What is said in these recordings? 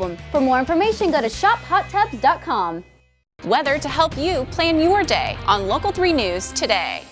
For more information, go to shophottubs.com. Weather to help you plan your day on Local 3 News today.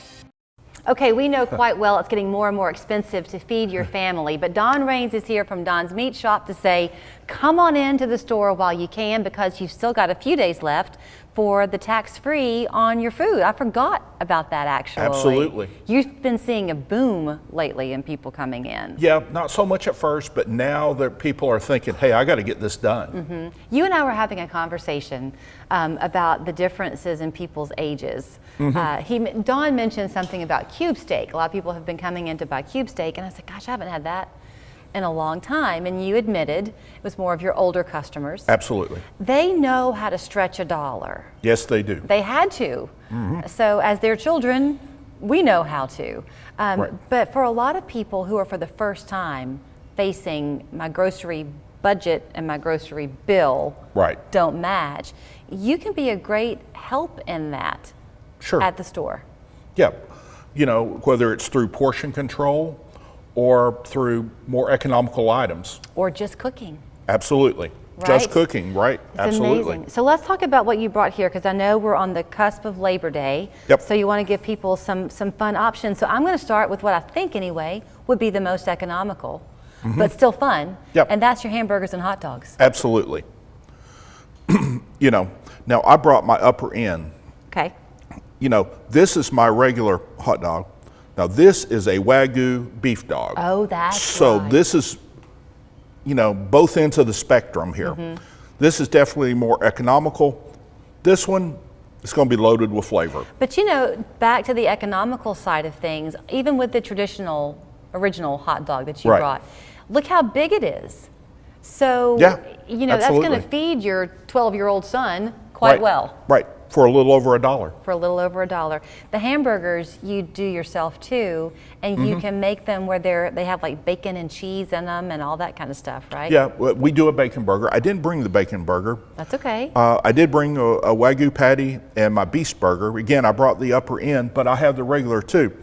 Okay, we know quite well it's getting more and more expensive to feed your family, but Don Raines is here from Don's Meat Shop to say, come on into the store while you can because you've still got a few days left for the tax-free on your food. I forgot about that actually. Absolutely. You've been seeing a boom lately in people coming in. Yeah, not so much at first, but now that people are thinking, hey, I got to get this done. Mm-hmm. You and I were having a conversation about the differences in people's ages. Mm-hmm. Don mentioned something about cube steak. A lot of people have been coming in to buy cube steak, and I said, gosh, I haven't had that in a long time. And you admitted it was more of your older customers. Absolutely. They know how to stretch a dollar. Yes, they do. They had to. Mm-hmm. So as their children, we know how to. Right. But for a lot of people who are for the first time facing my grocery budget and my grocery bill don't match, you can be a great help in that at the store. Yeah. You know, whether it's through portion control or through more economical items. Or just cooking. Absolutely. Right? Just cooking, right? It's absolutely. Amazing. So let's talk about what you brought here, because I know we're on the cusp of Labor Day. Yep. So you want to give people some fun options. So I'm going to start with what I think anyway would be the most economical, but still fun. Yep. And that's your hamburgers and hot dogs. Absolutely. You know, now I brought my upper end. Okay. You know, this is my regular hot dog. Now this is a Wagyu beef dog. Oh, that's so right. This is, you know, both ends of the spectrum here. This is definitely more economical. This one is going to be loaded with flavor. But you know, back to the economical side of things, even with the original hot dog that you brought, look how big it is. So, you know, that's going to feed your 12-year-old son quite well. Right. For a little over $1. For a little over $1. The hamburgers you do yourself too, and you can make them where they have like bacon and cheese in them and all that kind of stuff, right? Yeah, we do a bacon burger. I didn't bring the bacon burger. That's okay. I did bring a Wagyu patty and my beef burger. Again, I brought the upper end, but I have the regular too.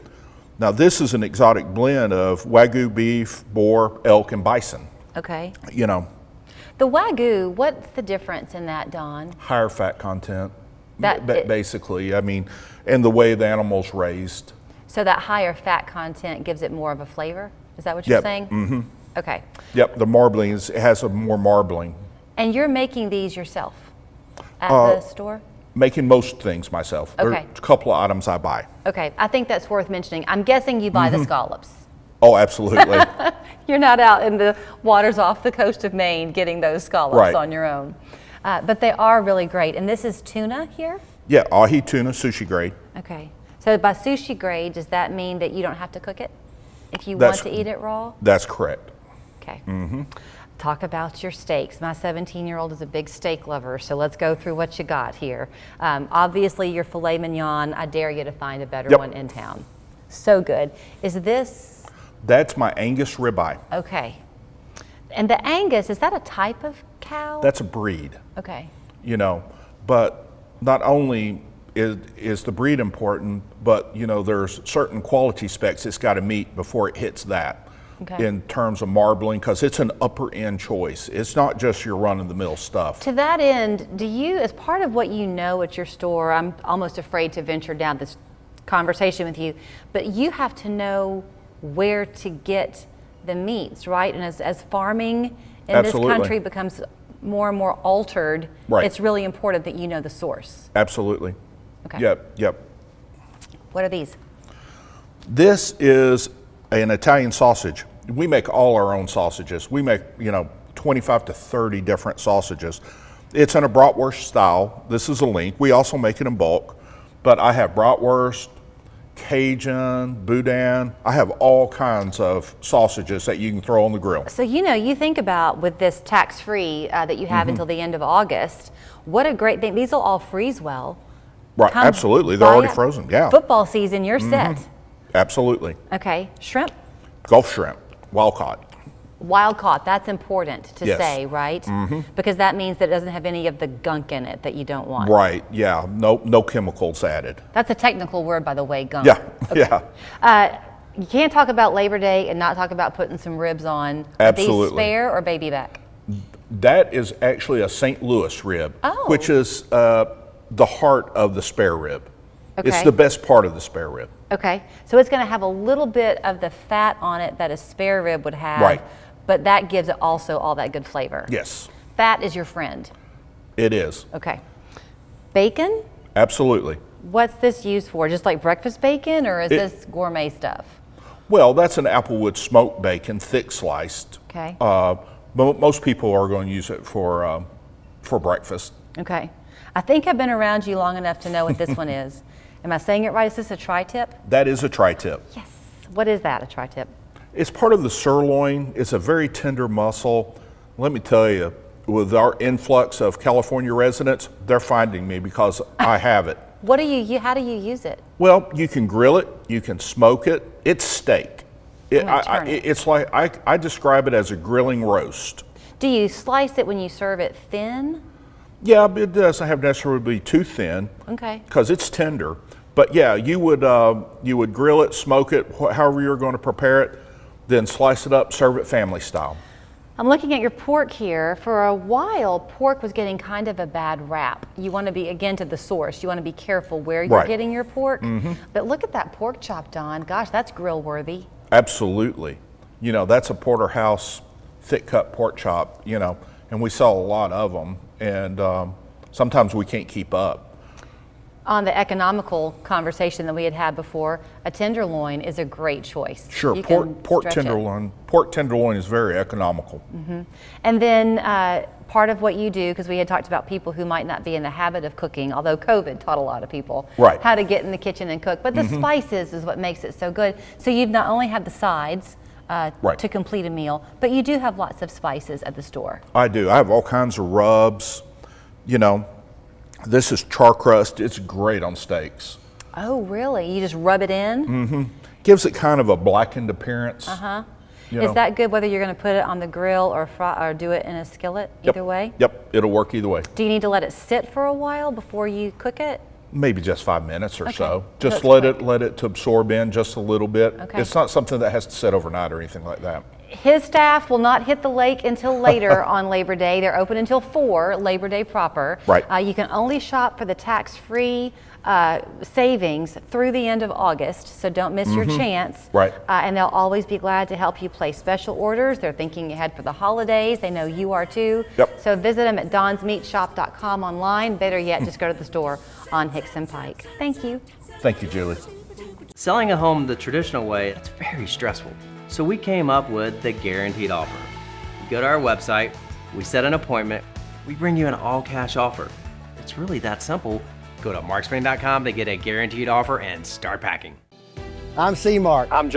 Now this is an exotic blend of Wagyu beef, boar, elk, and bison. Okay. You know. The Wagyu, what's the difference in that, Don? Higher fat content. Basically, I mean, and the way the animal's raised. So that higher fat content gives it more of a flavor? Is that what you're saying? Mm-hmm. Okay. Yep, the marbling it has a more marbling. And you're making these yourself at the store? Making most things myself. Okay. There's a couple of items I buy. Okay, I think that's worth mentioning. I'm guessing you buy the scallops. Oh, absolutely. You're not out in the waters off the coast of Maine getting those scallops on your own. But they are really great. And this is tuna here? Yeah, ahi tuna, sushi grade. Okay. So by sushi grade, does that mean that you don't have to cook it if you want to eat it raw? That's correct. Okay. Talk about your steaks. My 17-year-old is a big steak lover, so let's go through what you got here. Obviously, your filet mignon, I dare you to find a better one in town. So good. Is this? That's my Angus ribeye. Okay. And the Angus, is that a type of cow? That's a breed. Okay. You know, but not only is the breed important, but you know, there's certain quality specs it's got to meet before it hits that in terms of marbling, because it's an upper end choice. It's not just your run-of-the-mill stuff. To that end, do you, as part of what you know at your store, I'm almost afraid to venture down this conversation with you, but you have to know where to get the meats, right? And as farming in this country becomes more and more altered, it's really important that you know the source. Absolutely. Okay. Yep. What are these? This is an Italian sausage. We make all our own sausages. We make, you know, 25 to 30 different sausages. It's in a bratwurst style. This is a link. We also make it in bulk, but I have bratwurst, Cajun, Boudin. I have all kinds of sausages that you can throw on the grill. So, you know, you think about with this tax-free that you have until the end of August, what a great thing. These will all freeze well. Right, absolutely. They're already frozen, yeah. Football season, you're set. Absolutely. Okay, shrimp? Gulf shrimp, wild caught. Wild caught, that's important to say, right? Because that means that it doesn't have any of the gunk in it that you don't want. Right, yeah, no chemicals added. That's a technical word, by the way, gunk. Yeah, yeah. You can't talk about Labor Day and not talk about putting some ribs on. Absolutely. Are these spare or baby back? That is actually a St. Louis rib, which is the heart of the spare rib. Okay. It's the best part of the spare rib. Okay, so it's going to have a little bit of the fat on it that a spare rib would have, Right. but that gives it also all that good flavor. Yes, Fat is your friend. it is. Okay. Bacon? Absolutely. What's this used for? Just like breakfast bacon, or is this gourmet stuff? Well, that's an Applewood smoked bacon, thick sliced. Okay. But most people are going to use it for breakfast. Okay. I think I've been around you long enough to know what this one is. Am I saying it right? Is this a tri-tip? That is a tri-tip. Yes. What is that, a tri-tip? It's part of the sirloin. It's a very tender muscle. Let me tell you, with our influx of California residents, they're finding me because I have it. What do you? How do you use it? Well, you can grill it, you can smoke it. It's steak. It's like I describe it as a grilling roast. Do you slice it when you serve it thin? Yeah, but it doesn't have necessarily be too thin. Okay. Because it's tender. But yeah, you would grill it, smoke it, however you're going to prepare it, then slice it up, serve it family style. I'm looking at your pork here. For a while, pork was getting kind of a bad rap. You want to be, again, to the source. You want to be careful where you're Right. getting your pork. But look at that pork chop, Don. Gosh, that's grill worthy. Absolutely. You know, that's a porterhouse thick cut pork chop, you know, and we sell a lot of them, and sometimes we can't keep up. On the economical conversation that we had before, a tenderloin is a great choice. Sure, You pork can stretch it. tenderloin is very economical. And then part of what you do, because we had talked about people who might not be in the habit of cooking, although COVID taught a lot of people Right. how to get in the kitchen and cook, but the spices is what makes it so good. So you've not only had the sides Right. to complete a meal, but you do have lots of spices at the store. I do. I have all kinds of rubs. You know, this is char crust. It's great on steaks. Oh, really? You just rub it in? Gives it kind of a blackened appearance. You Is know. that good whether you're going to put it on the grill or fry, or do it in a skillet? Yep. Either way? Yep, it'll work either way. Do you need to let it sit for a while before you cook it? Maybe just 5 minutes or Okay. so. So Just it's let quick. it to absorb in just a little bit. Okay. It's not something that has to sit overnight or anything like that. His staff will not hit the lake until later on Labor Day. They're open until 4, Labor Day proper. Right. You can only shop for the tax-free savings through the end of August, so don't miss your chance. Right. And they'll always be glad to help you place special orders. They're thinking ahead for the holidays. They know you are too. Yep. So visit them at donsmeatshop.com online. Better yet, just go to the store on Hickson Pike. Thank you. Thank you, Julie. Selling a home the traditional way, it's very stressful. So we came up with the guaranteed offer. You go to our website, we set an appointment, we bring you an all-cash offer. It's really that simple. Go to markspring.com to get a guaranteed offer and start packing. I'm C-Mark. I'm